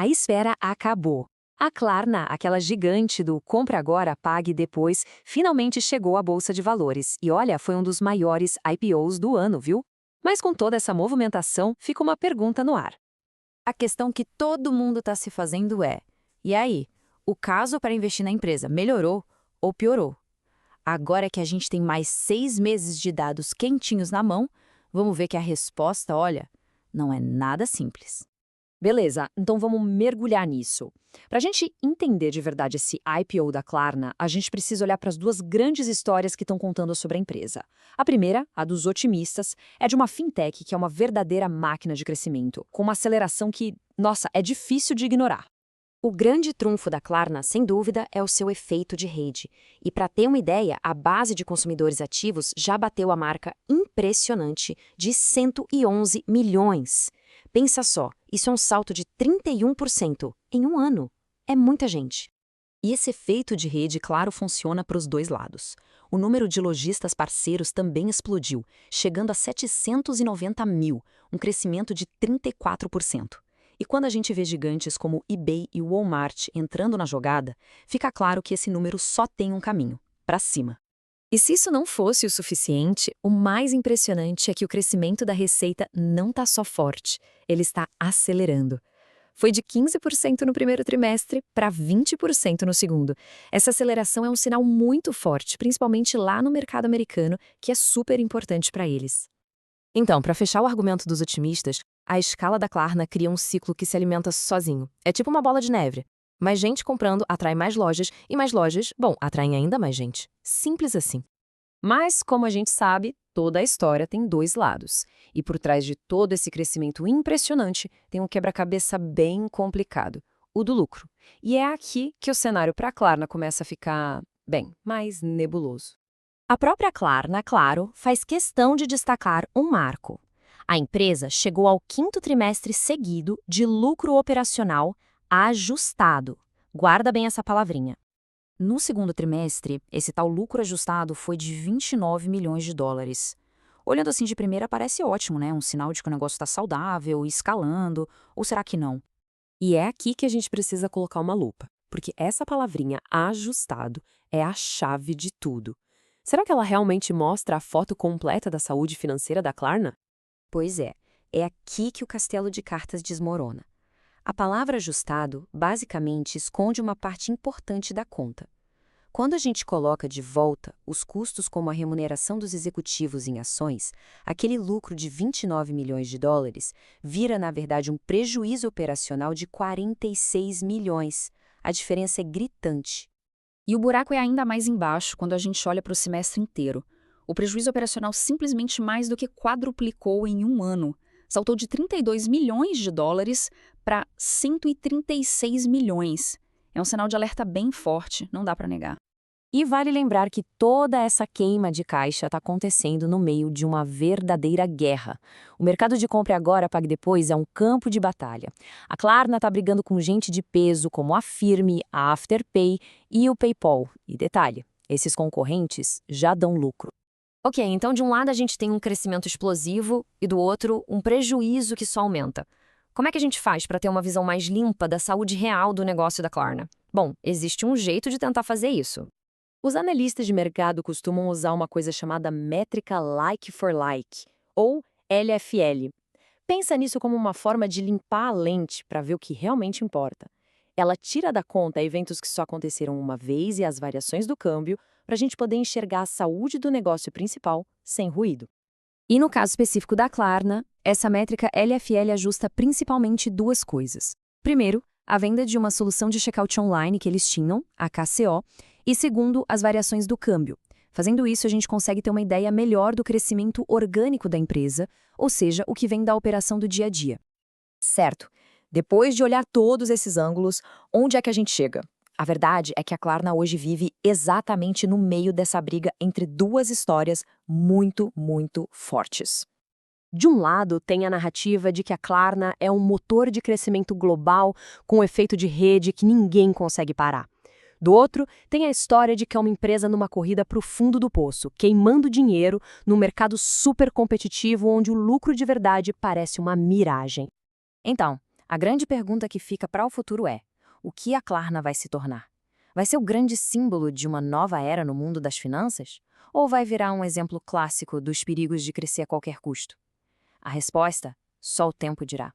a espera acabou. A Klarna, aquela gigante do compre agora, pague depois, finalmente chegou à Bolsa de Valores. E olha, foi um dos maiores IPOs do ano, viu? Mas com toda essa movimentação, fica uma pergunta no ar. A questão que todo mundo está se fazendo é: e aí? O caso para investir na empresa melhorou ou piorou? Agora que a gente tem mais 6 meses de dados quentinhos na mão, vamos ver que a resposta, olha, não é nada simples. Beleza, então vamos mergulhar nisso. Para a gente entender de verdade esse IPO da Klarna, a gente precisa olhar para as duas grandes histórias que estão contando sobre a empresa. A primeira, a dos otimistas, é de uma fintech que é uma verdadeira máquina de crescimento, com uma aceleração que, nossa, é difícil de ignorar. O grande trunfo da Klarna, sem dúvida, é o seu efeito de rede. E para ter uma ideia, a base de consumidores ativos já bateu a marca impressionante de 111 milhões. Pensa só, isso é um salto de 31% em um ano. É muita gente. E esse efeito de rede, claro, funciona para os dois lados. O número de lojistas parceiros também explodiu, chegando a 790 mil, um crescimento de 34%. E quando a gente vê gigantes como eBay e Walmart entrando na jogada, fica claro que esse número só tem um caminho, para cima. E se isso não fosse o suficiente, o mais impressionante é que o crescimento da receita não está só forte, ele está acelerando. Foi de 15% no primeiro trimestre para 20% no segundo. Essa aceleração é um sinal muito forte, principalmente lá no mercado americano, que é super importante para eles. Então, para fechar o argumento dos otimistas, a escala da Klarna cria um ciclo que se alimenta sozinho. É tipo uma bola de neve. Mais gente comprando atrai mais lojas, e mais lojas, bom, atraem ainda mais gente. Simples assim. Mas, como a gente sabe, toda a história tem dois lados. E por trás de todo esse crescimento impressionante, tem um quebra-cabeça bem complicado, o do lucro. E é aqui que o cenário para a Klarna começa a ficar, bem, mais nebuloso. A própria Klarna, claro, faz questão de destacar um marco. A empresa chegou ao quinto trimestre seguido de lucro operacional ajustado. Guarda bem essa palavrinha. No segundo trimestre, esse tal lucro ajustado foi de 29 milhões de dólares. Olhando assim de primeira, parece ótimo, né? Um sinal de que o negócio está saudável, escalando, ou será que não? E é aqui que a gente precisa colocar uma lupa, porque essa palavrinha ajustado é a chave de tudo. Será que ela realmente mostra a foto completa da saúde financeira da Klarna? Pois é aqui que o castelo de cartas desmorona. A palavra ajustado, basicamente, esconde uma parte importante da conta. Quando a gente coloca de volta os custos como a remuneração dos executivos em ações, aquele lucro de 29 milhões de dólares vira, na verdade, um prejuízo operacional de 46 milhões. A diferença é gritante. E o buraco é ainda mais embaixo quando a gente olha para o semestre inteiro. O prejuízo operacional simplesmente mais do que quadruplicou em um ano. Saltou de 32 milhões de dólares para 136 milhões. É um sinal de alerta bem forte, não dá para negar. E vale lembrar que toda essa queima de caixa está acontecendo no meio de uma verdadeira guerra. O mercado de compra agora, pague depois é um campo de batalha. A Klarna está brigando com gente de peso como a Firme, a Afterpay e o PayPal. E detalhe, esses concorrentes já dão lucro. Ok, então de um lado a gente tem um crescimento explosivo e do outro um prejuízo que só aumenta. Como é que a gente faz para ter uma visão mais limpa da saúde real do negócio da Klarna? Bom, existe um jeito de tentar fazer isso. Os analistas de mercado costumam usar uma coisa chamada métrica like for like, ou LFL. Pensa nisso como uma forma de limpar a lente para ver o que realmente importa. Ela tira da conta eventos que só aconteceram uma vez e as variações do câmbio para a gente poder enxergar a saúde do negócio principal sem ruído. E no caso específico da Klarna, essa métrica LFL ajusta principalmente duas coisas. Primeiro, a venda de uma solução de checkout online que eles tinham, a KCO, e segundo, as variações do câmbio. Fazendo isso, a gente consegue ter uma ideia melhor do crescimento orgânico da empresa, ou seja, o que vem da operação do dia a dia. Certo. Depois de olhar todos esses ângulos, onde é que a gente chega? A verdade é que a Klarna hoje vive exatamente no meio dessa briga entre duas histórias muito, muito fortes. De um lado, tem a narrativa de que a Klarna é um motor de crescimento global com um efeito de rede que ninguém consegue parar. Do outro, tem a história de que é uma empresa numa corrida para o fundo do poço, queimando dinheiro num mercado super competitivo onde o lucro de verdade parece uma miragem. Então, A grande pergunta que fica para o futuro é: o que a Klarna vai se tornar? Vai ser o grande símbolo de uma nova era no mundo das finanças? Ou vai virar um exemplo clássico dos perigos de crescer a qualquer custo? A resposta, só o tempo dirá.